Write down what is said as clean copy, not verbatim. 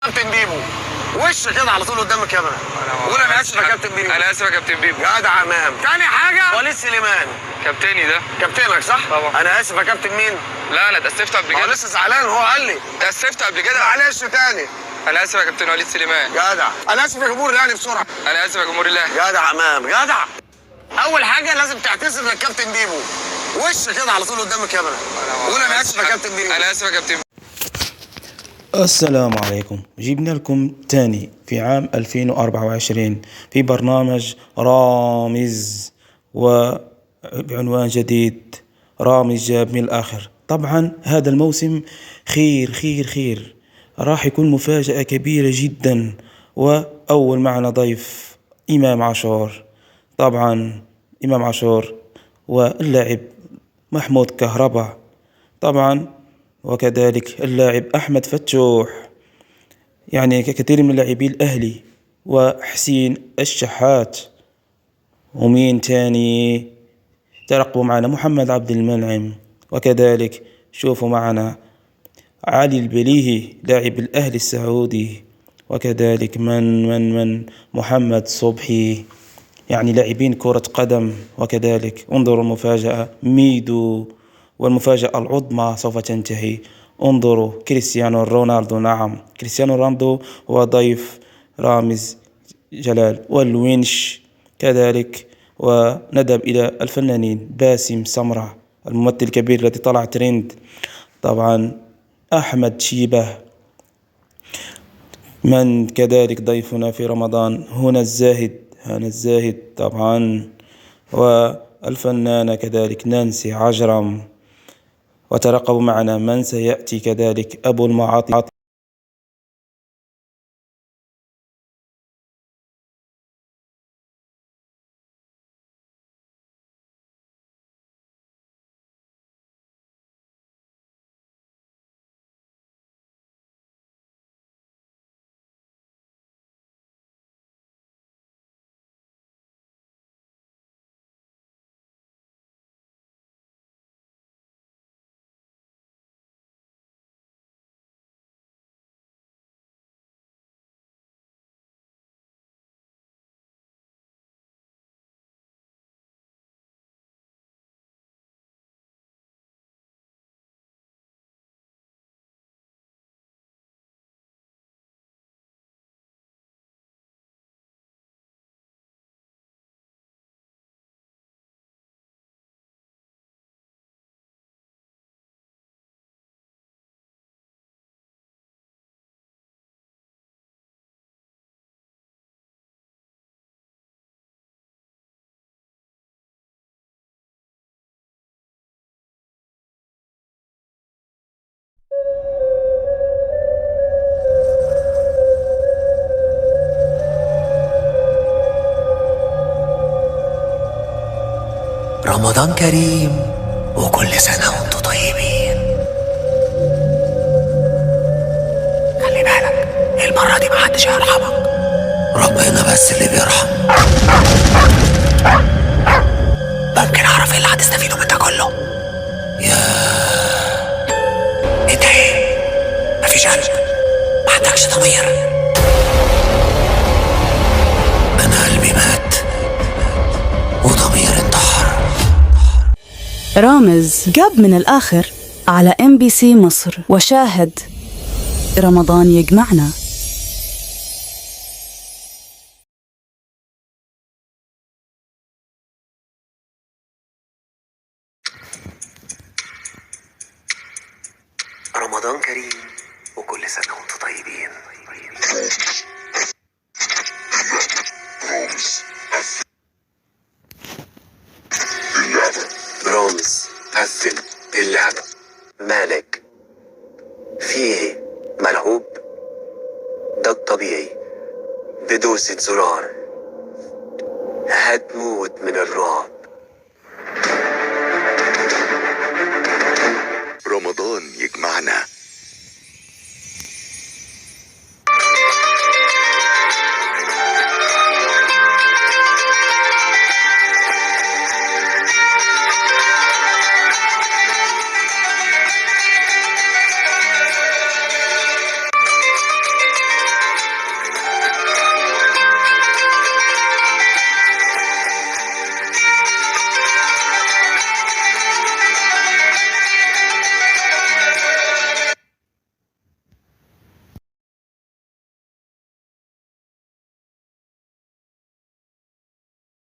كابتن بيبو وش كده على طول قدام الكاميرا. قول انا اسف يا كابتن بيبو. انا اسف يا كابتن بيبو. جدع امام. تاني حاجه وليد سليمان. كابتني ده. كابتنك صح؟ طبعا. انا اسف يا كابتن مين؟ لا انا اتاسفت قبل هو كده. لسه زعلان هو قال لي. اتاسفت قبل كده. معلش تاني. انا اسف يا كابتن وليد سليمان. جدع. انا اسف يا جمهور يعني بسرعه. انا اسف يا جمهور الله. جدع امام جدع. اول حاجه لازم تعتذر للكابتن بيبو وش كده على طول قدام الكاميرا. قول انا اسف يا كابتن بيبو. انا اسف يا كابتن. السلام عليكم. جبنا لكم تاني في عام 2024 في برنامج رامز وبعنوان جديد، رامز جاب من الآخر. طبعا هذا الموسم خير خير خير، راح يكون مفاجأة كبيرة جدا. وأول معنا ضيف إمام عاشور، طبعا إمام عاشور واللاعب محمود كهربا طبعا، وكذلك اللاعب أحمد فتوح، يعني كثير من لاعبي الأهلي، وحسين الشحات. ومين تاني ترقبوا معنا؟ محمد عبد المنعم. وكذلك شوفوا معنا علي البليهي لاعب الأهلي السعودي. وكذلك من محمد صبحي، يعني لاعبين كرة قدم. وكذلك انظروا المفاجأة ميدو، والمفاجأة العظمى سوف تنتهي. انظروا كريستيانو رونالدو، نعم كريستيانو رونالدو هو ضيف رامز جلال والونش كذلك. وندب إلى الفنانين باسم سمرة الممثل الكبير الذي طلع ترند، طبعا أحمد شيبة، من كذلك ضيفنا في رمضان هنا الزاهد طبعا، والفنانة كذلك نانسي عجرم. وترقبوا معنا من سيأتي كذلك أبو المعاطي. رمضان كريم وكل سنة وانتم طيبين. خلي بالك المرة دي محدش هيرحمك، ربنا بس اللي بيرحم. ممكن اعرف ايه اللي هتستفيدوا من ده كله؟ انت ايه؟ مفيش قلب؟ ما عندكش ضمير؟ انا قلبي مات وضميري انتحر. رامز جاب من الآخر على MBC مصر وشاهد. رمضان يجمعنا. رمضان كريم وكل سنة وانتم طيبين. رامز قفل اللعبة. مالك؟ في ايه؟ ملعوب؟ ده الطبيعي، بدوسة زرار هتموت من الرعب. رمضان يجمعنا.